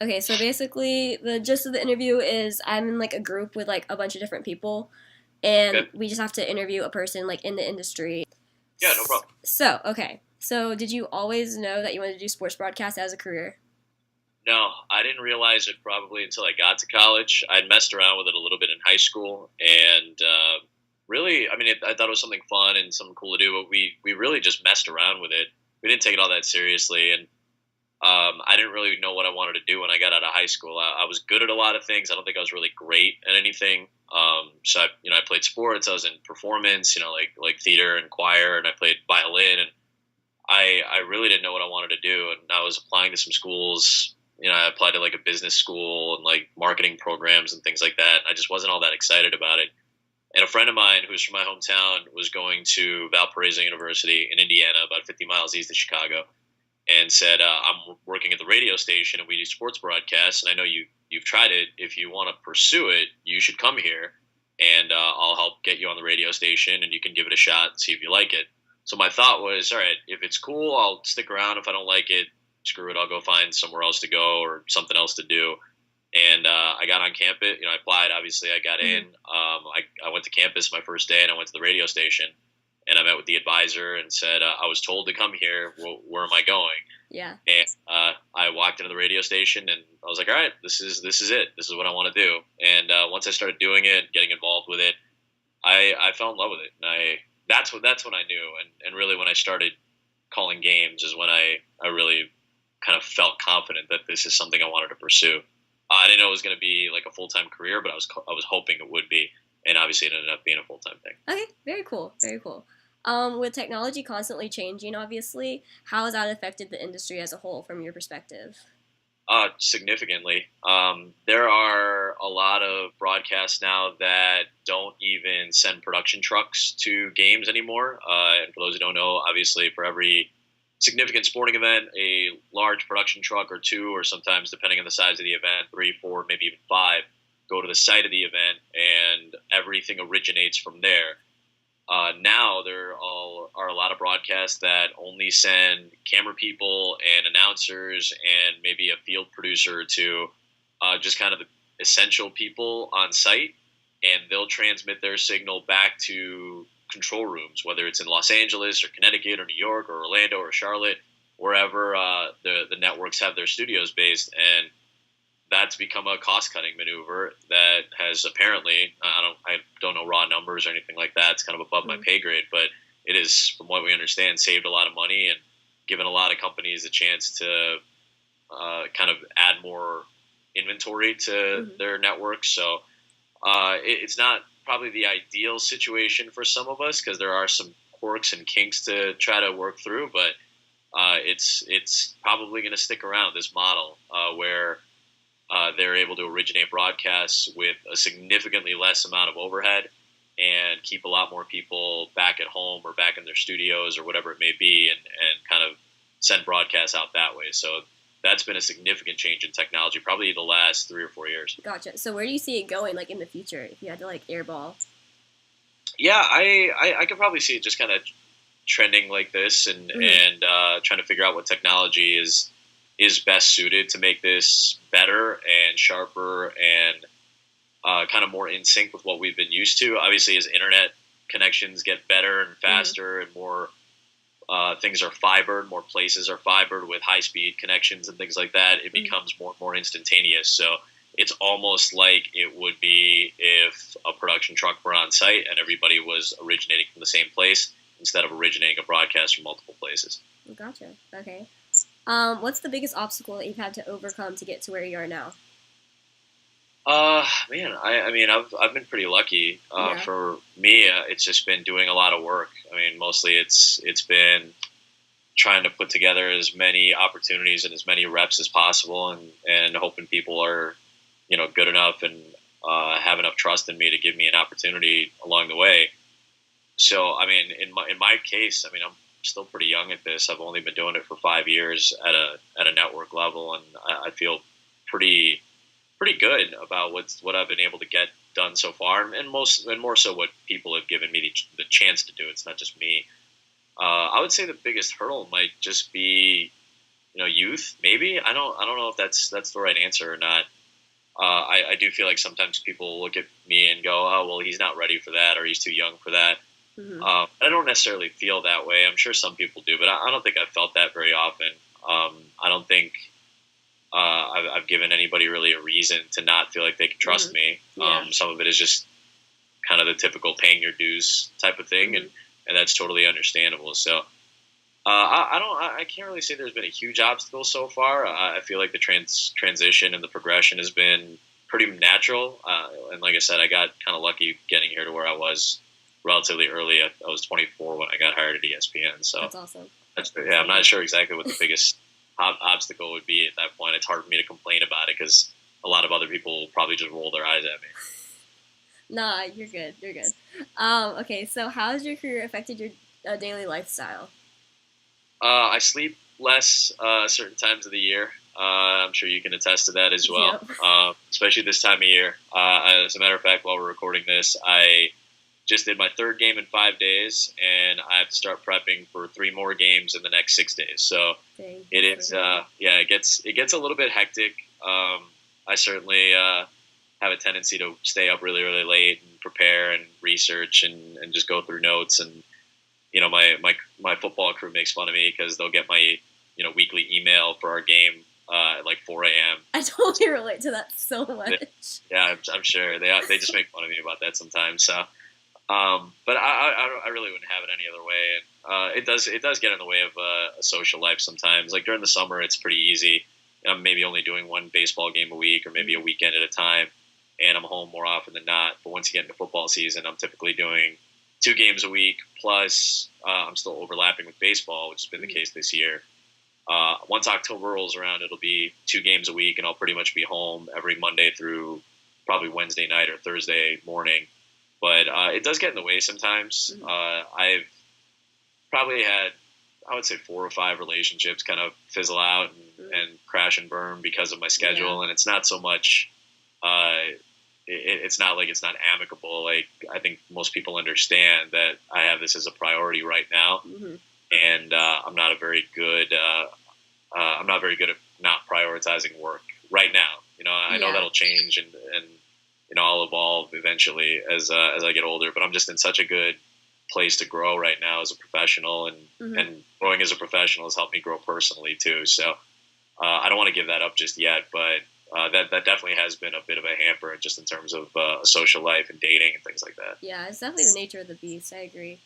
Okay, so basically the gist of the interview is I'm in like a group with like a bunch of different people, and Okay. we just have to interview a person like in the industry. Yeah, no problem. So, okay. So, did you always know that you wanted to do sports broadcast as a career? No, I didn't realize it probably until I got to college. I'd messed around with it a little bit in high school, and really, I mean, I thought it was something fun and something cool to do. But we really just messed around with it. We didn't take it all that seriously, and I didn't really know what I wanted to do when I got out of high school. I was good at a lot of things. I don't think I was really great at anything. So I played sports. I was in performance, like theater and choir, and I played violin. And I really didn't know what I wanted to do. And I was applying to some schools. I applied to like a business school and like marketing programs and things like that. I just wasn't all that excited about it. And a friend of mine who's from my hometown was going to Valparaiso University in Indiana, about 50 miles east of Chicago, and said, "I'm working at the radio station, and we do sports broadcasts. And I know you've tried it. If you want to pursue it, you should come here, and I'll help get you on the radio station, and you can give it a shot and see if you like it." So my thought was, all right, if it's cool, I'll stick around. If I don't like it, screw it. I'll go find somewhere else to go or something else to do. And I got on campus. I applied. Obviously, I got in. Mm-hmm. I went to campus my first day, and I went to the radio station, and I met with the advisor and said, "I was told to come here. Where am I going?" Yeah. And I walked into the radio station, and I was like, "All right, this is it. This is what I want to do." And once I started doing it, getting involved with it, I fell in love with it, and that's when I knew, and really when I started calling games is when I really kind of felt confident that this is something I wanted to pursue. I didn't know it was going to be like a full time career, but I was hoping it would be, and obviously it ended up being a full time thing. Okay, very cool, very cool. With technology constantly changing, obviously, how has that affected the industry as a whole from your perspective? Significantly. There are a lot of broadcasts now that don't even send production trucks to games anymore. And for those who don't know, obviously, for every significant sporting event, a large production truck or two, or sometimes, depending on the size of the event, three, four, maybe even five, go to the site of the event, and everything originates from there. Now there are a lot of broadcasts that only send camera people and announcers and maybe a field producer or two, just kind of the essential people on site, and they'll transmit their signal back to control rooms, whether it's in Los Angeles or Connecticut or New York or Orlando or Charlotte, wherever the networks have their studios based, and that's become a cost-cutting maneuver that has apparently, I don't know raw numbers or anything like that. It's kind of above my pay grade, but it is, from what we understand, saved a lot of money and given a lot of companies a chance to kind of add more inventory to their networks. So it's not probably the ideal situation for some of us because there are some quirks and kinks to try to work through, but it's probably going to stick around, this model where they're able to originate broadcasts with a significantly less amount of overhead and keep a lot more people back at home or back in their studios or whatever it may be, and kind of send broadcasts out that way. So that's been a significant change in technology, probably the last 3 or 4 years. Gotcha. So where do you see it going, like in the future, if you had to like airball? Yeah, I could probably see it just kind of trending like this, and trying to figure out what technology is best suited to make this better and sharper and kind of more in sync with what we've been used to. Obviously, as internet connections get better and faster and more things are fibered, more places are fibered with high-speed connections and things like that, it becomes more and more instantaneous. So it's almost like it would be if a production truck were on site and everybody was originating from the same place instead of originating a broadcast from multiple places. Gotcha. Okay. What's the biggest obstacle that you've had to overcome to get to where you are now? Man, I mean, I've been pretty lucky. Yeah. For me, it's just been doing a lot of work. I mean, mostly it's been trying to put together as many opportunities and as many reps as possible, and hoping people are, good enough and have enough trust in me to give me an opportunity along the way. So, I mean, in my case, I mean, I'm still pretty young at this. I've only been doing it for 5 years at a network level, and I feel pretty good about what I've been able to get done so far, and more so what people have given me the chance to do. It's not just me. I would say the biggest hurdle might just be youth. Maybe I don't know if that's the right answer or not. I do feel like sometimes people look at me and go, oh well, he's not ready for that, or he's too young for that. Hmm. I don't necessarily feel that way. I'm sure some people do, but I don't think I've felt that very often. I don't think I've given anybody really a reason to not feel like they can Hmm. trust me. Yeah. Some of it is just kind of the typical paying your dues type of thing, Hmm. and that's totally understandable. So I don't. I can't really say there's been a huge obstacle so far. I feel like the transition and the progression has been pretty natural. And like I said, I got kind of lucky getting here to where I was relatively early. I was 24 when I got hired at ESPN. So That's awesome. yeah, I'm not sure exactly what the biggest obstacle would be at that point. It's hard for me to complain about it because a lot of other people will probably just roll their eyes at me. Nah, you're good. You're good. Okay, so how has your career affected your daily lifestyle? I sleep less certain times of the year. I'm sure you can attest to that as well, Yep. especially this time of year. As a matter of fact, while we're recording this, I just did my third game in 5 days, and I have to start prepping for three more games in the next 6 days. So Dang, it that's is, so good. yeah, it gets a little bit hectic. I certainly have a tendency to stay up really, really late and prepare and research and just go through notes. And my football crew makes fun of me because they'll get my weekly email for our game at like 4 a.m. I totally relate to that so Yeah, much. yeah, I'm sure they just make fun of me about that sometimes. So, but I really wouldn't have it any other way. And it does get in the way of a social life sometimes. Like during the summer, it's pretty easy. I'm maybe only doing one baseball game a week or maybe a weekend at a time, and I'm home more often than not. But once you get into football season, I'm typically doing two games a week. Plus, I'm still overlapping with baseball, which has been the case this year. Once October rolls around, it'll be two games a week, and I'll pretty much be home every Monday through probably Wednesday night or Thursday morning. But it does get in the way sometimes. Mhm. I've probably had, I would say, 4 or 5 relationships kind of fizzle out and crash and burn because of my Yeah. schedule. And it's not so much, it's not like it's not amicable. Like, I think most people understand that I have this as a priority right now. Hmm. And I'm not very good at not prioritizing work right now. I know Yeah. that'll change, and I'll evolve eventually as I get older. But I'm just in such a good place to grow right now as a professional, and Hmm. and growing as a professional has helped me grow personally too. So I don't want to give that up just yet, but that definitely has been a bit of a hamper just in terms of social life and dating and things like that. Yeah, it's definitely the nature of the beast. I agree.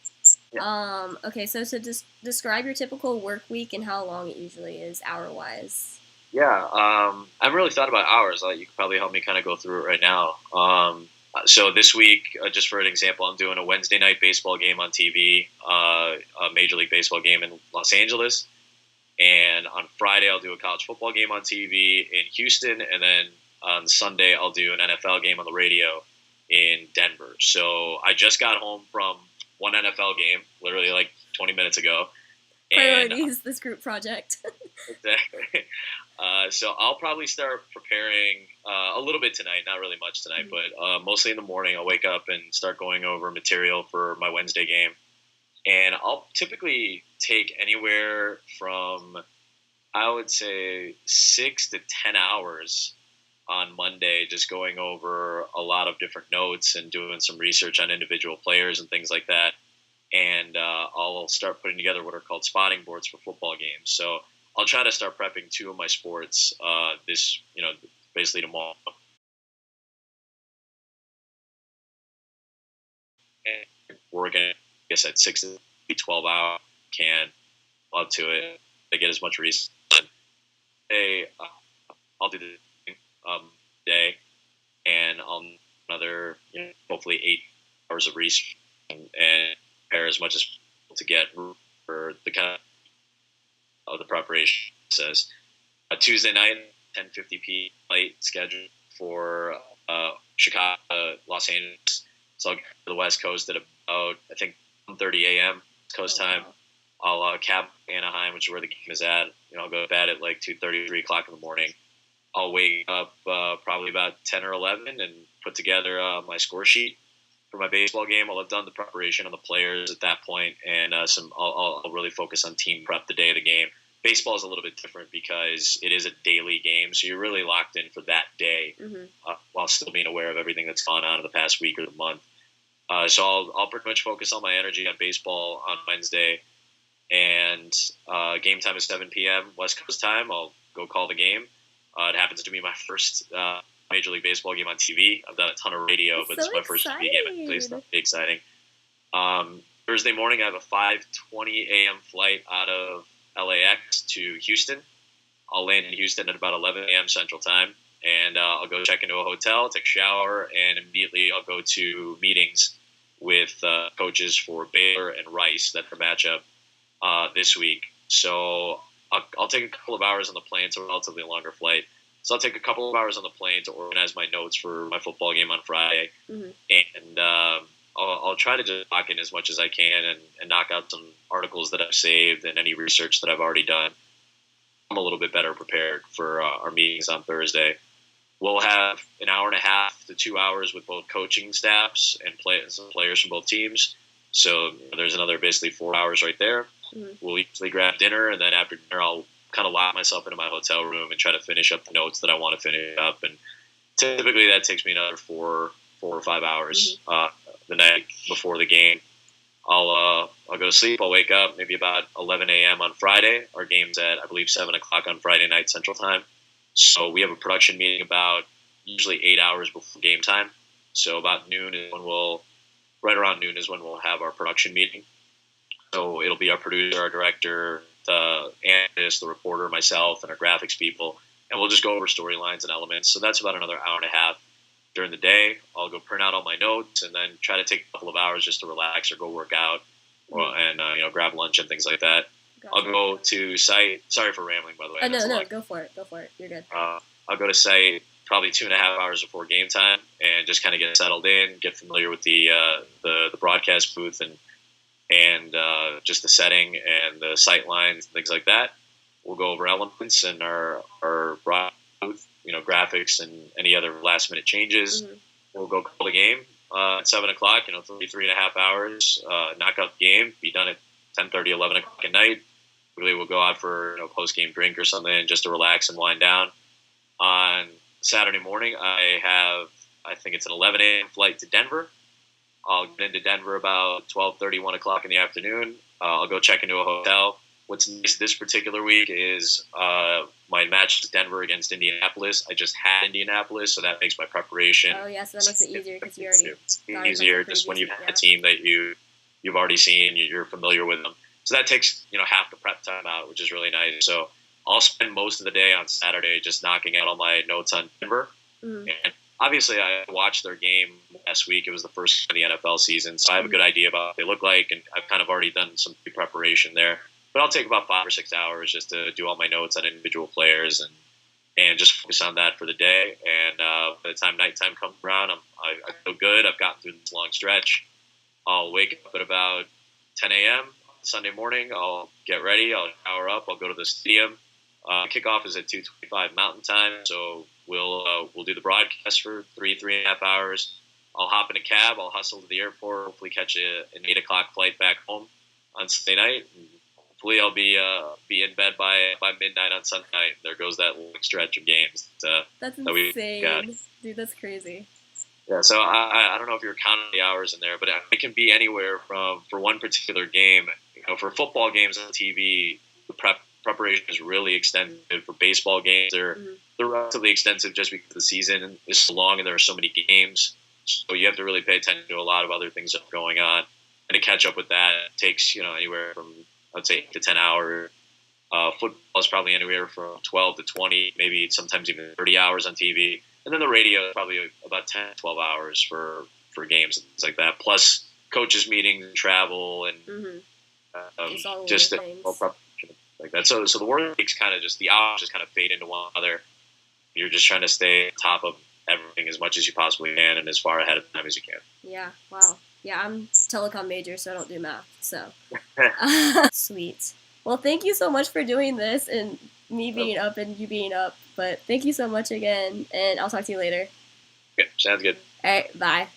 Yeah. Okay, so describe your typical work week and how long it usually is hour wise. Yeah, I haven't really thought about hours. You could probably help me kind of go through it right now. So this week, just for an example, I'm doing a Wednesday night baseball game on TV, a Major League Baseball game in Los Angeles, and on Friday I'll do a college football game on TV in Houston, and then on Sunday I'll do an NFL game on the radio in Denver. So I just got home from one NFL game, literally like 20 minutes ago, and Priorities, this group project. exactly. So I'll probably start preparing a little bit tonight, not really much tonight, Mhm. but mostly in the morning. I'll wake up and start going over material for my Wednesday game, and I'll typically take anywhere from, I would say, 6 to 10 hours on Monday, just going over a lot of different notes and doing some research on individual players and things like that. And I'll start putting together what are called spotting boards for football games. So I'll try to start prepping two of my sports basically tomorrow. And working, I guess, at 6 to 12 hours, can up to it to get as much research. Hey, I'll do the day, and I'll another hopefully 8 hours of research and prepare as much as possible to get for the kind of the preparation process. Tuesday night, 10:50 p. flight scheduled for Chicago, Los Angeles. So I'll get to the West Coast at about, I think, 1:30 a.m. Coast Oh, time. wow. I'll cab Anaheim, which is where the game is at. I'll go to bed at like 2:30, 3 o'clock in the morning. I'll wake up probably about 10 or 11 and put together my score sheet for my baseball game. I'll have done the preparation on the players at that point, and I'll really focus on team prep the day of the game. Baseball is a little bit different because it is a daily game, so you're really locked in for that day, while still being aware of everything that's gone on in the past week or the month. So I'll pretty much focus all my energy on baseball on Wednesday, and game time is 7 p.m. West Coast time. I'll go call the game. It happens to be my first Major League Baseball game on TV. I've done a ton of radio, but it's my first TV game. Actually, it's not exciting. Thursday morning, I have a 5:20 a.m. flight out of LAX to Houston. I'll land in Houston at about 11 a.m. Central Time, and I'll go check into a hotel, take a shower, and immediately I'll go to meetings with coaches for Baylor and Rice. That's the matchup this week. So I'll take a couple of hours on the plane. It's a relatively longer flight. So I'll take a couple of hours on the plane to organize my notes for my football game on Friday. And I'll try to just lock in as much as I can and knock out some articles that I've saved and any research that I've already done. I'm a little bit better prepared for our meetings on Thursday. We'll have an hour and a half to 2 hours with both coaching staffs and some players from both teams. So there's another basically 4 hours right there. We'll usually grab dinner, and then after dinner, I'll kind of lock myself into my hotel room and try to finish up the notes that I want to finish up. And typically that takes me another 4 or 5 hours the night before the game. I'll go to sleep. I'll wake up maybe about 11 a.m. on Friday. Our game's at, I believe, 7 o'clock on Friday night Central Time. So we have a production meeting about usually 8 hours before game time. So about noon is when right around noon is when we'll have our production meeting. So it'll be our producer, our director, the analyst, the reporter, myself, and our graphics people. And we'll just go over storylines and elements. So that's about another hour and a half during the day. I'll go print out all my notes and then try to take a couple of hours just to relax or go work out and grab lunch and things like that. Gotcha. I'll go to site. Sorry for rambling, by the way. No, go for it. Go for it. You're good. I'll go to site probably 2.5 hours before game time and just kind of get settled in, get familiar with the broadcast booth and just the setting and the sight lines and things like that. We'll go over elements and our broad booth, graphics and any other last minute changes. We'll go call the game at 7 o'clock. 3.5 hours. Knock out the game. Be done at 10:30, 11 o'clock at night. Really, we'll go out for post game drink or something just to relax and wind down. On Saturday morning, I think it's an 11 a.m. flight to Denver. I'll get into Denver about 12:30, 1 o'clock in the afternoon. I'll go check into a hotel. What's nice this particular week is my match is Denver against Indianapolis. I just had Indianapolis, so that makes my preparation. Oh, yeah, so that makes it easier because you already got easier just when you've had a team that you've already seen, you're familiar with them. So that takes half the prep time out, which is really nice. So I'll spend most of the day on Saturday just knocking out all my notes on Denver. And obviously, I watched their game last week. It was the first of the NFL season, so I have a good idea about what they look like, and I've kind of already done some preparation there. But I'll take about 5 or 6 hours just to do all my notes on individual players and just focus on that for the day. And by the time nighttime comes around, I feel good. I've gotten through this long stretch. I'll wake up at about 10 a.m. Sunday morning. I'll get ready. I'll shower up. I'll go to the stadium. Kickoff is at 2:25 Mountain Time, so we'll do the broadcast for 3.5 hours. I'll hop in a cab. I'll hustle to the airport. Hopefully catch an 8 o'clock flight back home on Sunday night. And hopefully I'll be in bed by midnight on Sunday night. There goes that long stretch of games. That's insane, dude. That's crazy. Yeah, so I don't know if you're counting the hours in there, but it can be anywhere from, for one particular game, for football games on TV, the preparation is really extensive. For baseball games, they're relatively extensive just because the season is so long and there are so many games. So you have to really pay attention to a lot of other things that are going on. And to catch up with that, it takes, anywhere from, I'd say, 8 to 10 hours. Football is probably anywhere from 12 to 20, maybe sometimes even 30 hours on TV. And then the radio is probably about 10, 12 hours for games and things like that. Plus coaches meetings and travel and just the whole preparation like that. So the work weeks kind of just, the hours just kind of fade into one another. You're just trying to stay on top of everything as much as you possibly can and as far ahead of time as you can. Yeah, wow. Yeah, I'm telecom major, so I don't do math. So sweet. Well, thank you so much for doing this and me being up and you being up. But thank you so much again, and I'll talk to you later. Okay, sounds good. All right, bye.